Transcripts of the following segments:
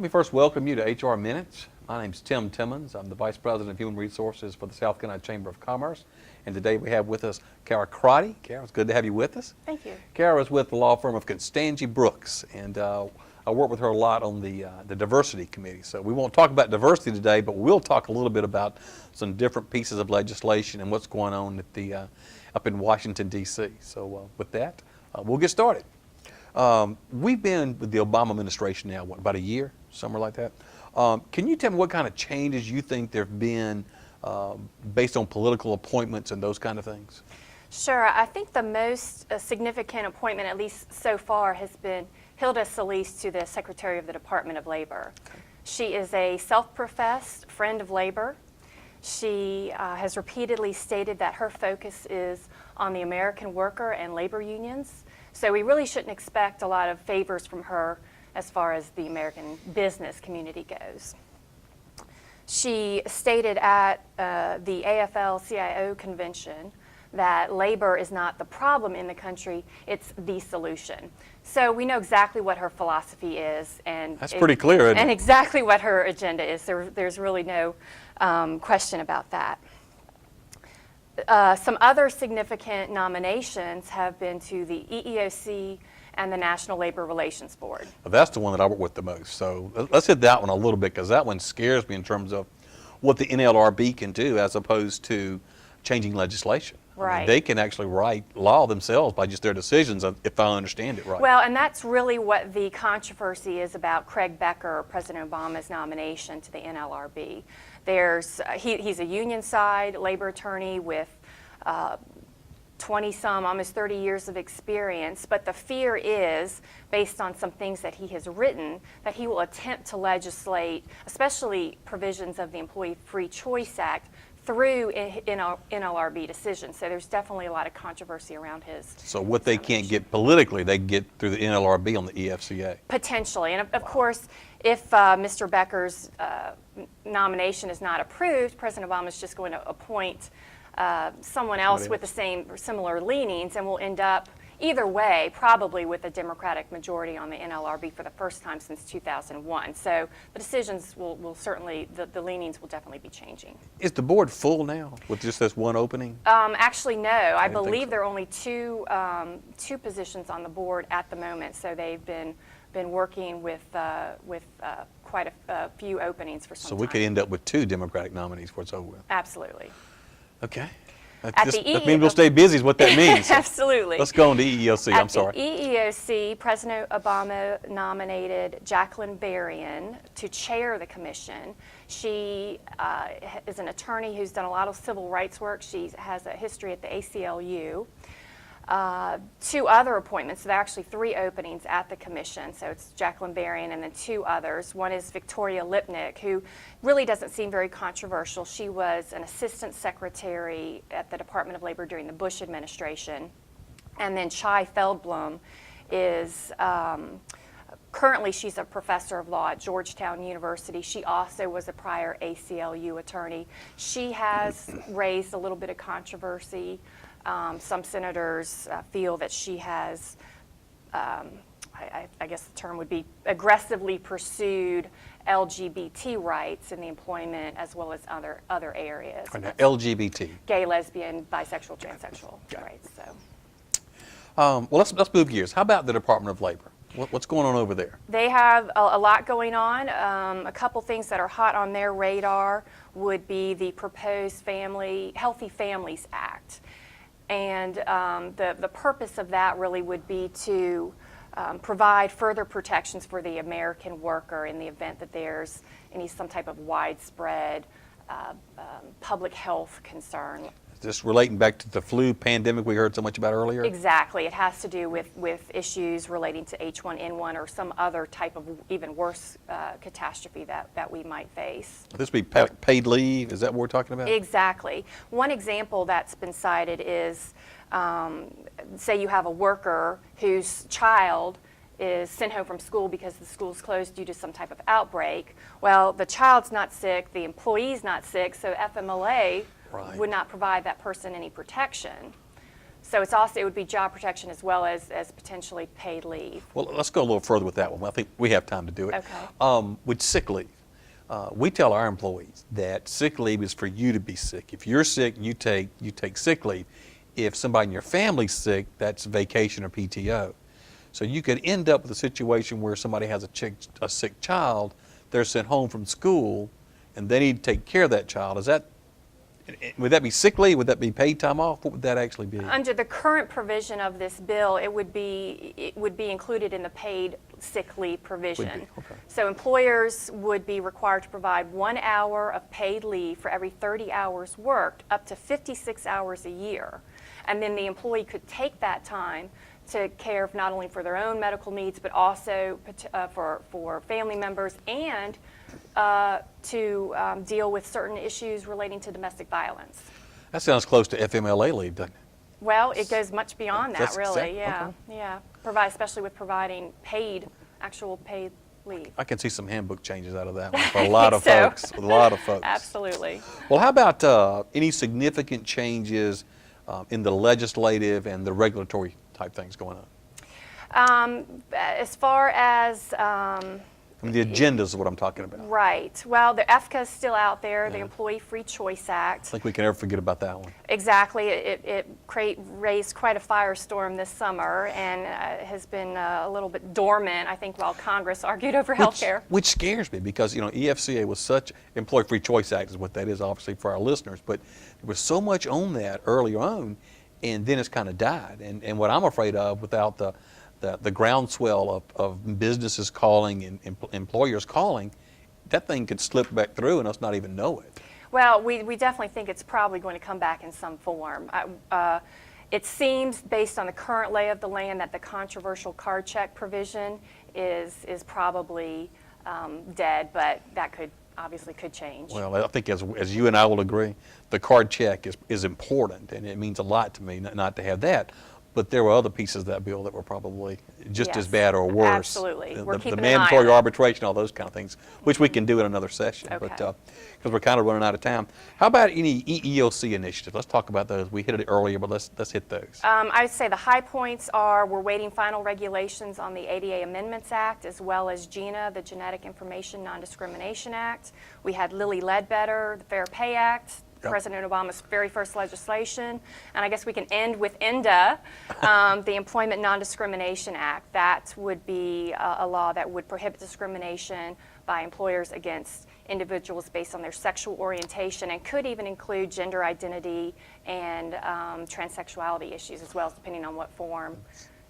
Let me first welcome you to HR Minutes. My name's Tim Timmons. I'm the Vice President of Human Resources for the South Carolina Chamber of Commerce. And today we have with us Cara Crotty. Cara, it's good to have you with us. Thank you. Cara is with the law firm of Constangy Brooks, and I work with her a lot on the diversity committee. So we won't talk about diversity today, but we'll talk a little bit about some different pieces of legislation and what's going on at the up in Washington, D.C. So with that, we'll get started. We've been with the Obama administration now, what, about a year, somewhere like that. Can you tell me what kind of changes you think there have been based on political appointments and those kind of things? Sure. I think the most significant appointment, at least so far, has been Hilda Solis to the Secretary of the Department of Labor. Okay. She is a self-professed friend of labor. She has repeatedly stated that her focus is on the American worker and labor unions. So we really shouldn't expect a lot of favors from her as far as the American business community goes. She stated at the AFL-CIO convention that labor is not the problem in the country, it's the solution. So we know exactly what her philosophy is, and that's pretty clear, isn't it? And exactly what her agenda is. There's really no question about that. Some other significant nominations have been to the EEOC and the National Labor Relations Board. Well, that's the one that I work with the most. So let's hit that one a little bit, because that one scares me in terms of what the NLRB can do as opposed to changing legislation. Right. I mean, they can actually write law themselves by just their decisions, if I understand it right. Well, and that's really what the controversy is about Craig Becker, President Obama's nomination to the NLRB. He's a union side labor attorney with 20-some, almost 30 years of experience, but the fear is, based on some things that he has written, that he will attempt to legislate, especially provisions of the Employee Free Choice Act, through NLRB decisions. So there's definitely a lot of controversy around his. So what they can't get politically, they can get through the NLRB on the EFCA. Potentially. And of course, if Mr. Becker's nomination is not approved, President Obama is just going to appoint someone else with the same or similar leanings, and we'll end up either way probably with a Democratic majority on the NLRB for the first time since 2001. So the decisions will certainly, the leanings will definitely be changing. Is the board full now with just this one opening? Actually, no. I believe so. there are only two positions on the board at the moment. So they've been working with quite a few openings for some time. So we could end up with 2 Democratic nominees before it's over with. Absolutely. Okay. That means we'll stay busy is what that means. Absolutely. Let's go on to EEOC. I'm sorry. At the EEOC, President Obama nominated Jacqueline Berrien to chair the commission. She is an attorney who's done a lot of civil rights work. She has a history at the ACLU. 2 other appointments, so there are actually 3 openings at the commission. So it's Jacqueline Berrien and then 2 others. One is Victoria Lipnick, who really doesn't seem very controversial. She was an assistant secretary at the Department of Labor during the Bush administration. And then Chai Feldblum is currently she's a professor of law at Georgetown University. She also was a prior ACLU attorney. She has raised a little bit of controversy. Some senators feel that she has, I guess the term would be, aggressively pursued LGBT rights in the employment as well as other areas. Now, LGBT. Gay, lesbian, bisexual, transsexual rights. So. Well, let's move gears. How about the Department of Labor? What's going on over there? They have a lot going on. A couple things that are hot on their radar would be the proposed Healthy Families Act. And the purpose of that really would be to provide further protections for the American worker in the event that there's some type of widespread public health concern. Just relating back to the flu pandemic we heard so much about earlier? Exactly. It has to do with issues relating to H1N1 or some other type of even worse catastrophe that we might face. This would be paid leave? Is that what we're talking about? Exactly. One example that's been cited is, say you have a worker whose child is sent home from school because the school's closed due to some type of outbreak. Well, the child's not sick, the employee's not sick, so FMLA would not provide that person any protection. So it would be job protection as well as potentially paid leave. Well, let's go a little further with that one. I think we have time to do it. Okay. With sick leave, we tell our employees that sick leave is for you to be sick. If you're sick, you take sick leave. If somebody in your family's sick, that's vacation or PTO. So you could end up with a situation where somebody has a sick child, they're sent home from school, and they need to take care of that child. Would that be sick leave? Would that be paid time off? What would that actually be? Under the current provision of this bill, it would be included in the paid sick leave provision. Would be, okay. So employers would be required to provide 1 hour of paid leave for every 30 hours worked, up to 56 hours a year. And then the employee could take that time to care not only for their own medical needs, but also for family members, and to deal with certain issues relating to domestic violence. That sounds close to FMLA leave, doesn't it? Well, it goes much beyond that, That's really. exact- Yeah, okay. yeah. Especially with providing actual paid leave. I can see some handbook changes out of that one for a lot of so. folks. A lot of folks. Absolutely. Well, how about any significant changes in the legislative and the regulatory type things going on? As far as I mean, the agendas is what I'm talking about. right, well, the EFCA is still out there, the Yeah. Employee Free Choice I Act. think we can never forget about that one. Exactly. It raised quite a firestorm this summer, and has been a little bit dormant, I think, while Congress argued over health care. Which scares me because, EFCA was such, Employee Free Choice Act is what that is, obviously, for our listeners, but there was so much on that earlier on, and then it's kind of died. And what I'm afraid of, without the groundswell of businesses calling and employers calling, that thing could slip back through and us not even know it. Well, we definitely think it's probably going to come back in some form. It seems, based on the current lay of the land, that the controversial card check provision is probably dead, but that obviously could change. Well, I think as you and I will agree, the card check is important, and it means a lot to me not to have that. But there were other pieces of that bill that were probably just as Yes, bad or worse. absolutely. We're The keeping an eye mandatory on it. arbitration, all those kind of things, which we can do in another session. Okay. But because we're kind of running out of time, how about any EEOC initiatives? Let's talk about those. We hit it earlier, but let's hit those. I would say the high points are we're waiting final regulations on the ADA Amendments Act, as well as GINA, the Genetic Information Non-Discrimination Act. We had Lilly Ledbetter, the Fair Pay Act, Yep. President Obama's very first legislation. And I guess we can end with ENDA, the Employment Non-Discrimination Act. That would be a law that would prohibit discrimination by employers against individuals based on their sexual orientation, and could even include gender identity and transsexuality issues as well, depending on what form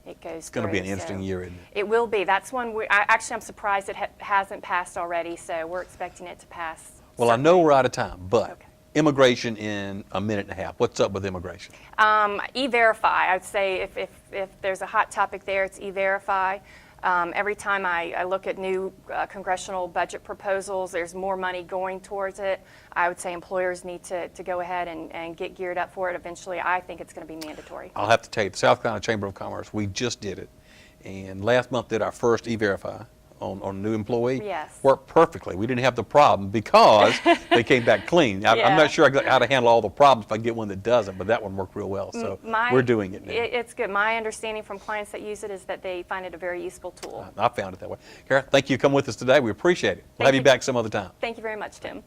it goes It's going to be an interesting year, isn't it? It will be. That's one I'm surprised it hasn't passed already, so we're expecting it to pass. Well, I know we're out of time, but Okay. immigration in a minute and a half. What's up with immigration? E-Verify, I would say if there's a hot topic there, it's E-Verify. Every time I look at new congressional budget proposals, there's more money going towards it. I would say employers need to go ahead and get geared up for it. Eventually, I think it's going to be mandatory. I'll have to tell you, the South Carolina Chamber of Commerce, we just did it. And last month did our first E-Verify on a new employee. Yes. Worked perfectly. We didn't have the problem because they came back clean. I'm Yeah. not sure how to handle all the problems if I get one that doesn't, but that one worked real well. So we're doing it now. It's good. My understanding from clients that use it is that they find it a very useful tool. I found it that way. Cara, thank you for coming with us today. We appreciate it. We'll Thank have you you. back some other time. Thank you very much, Tim.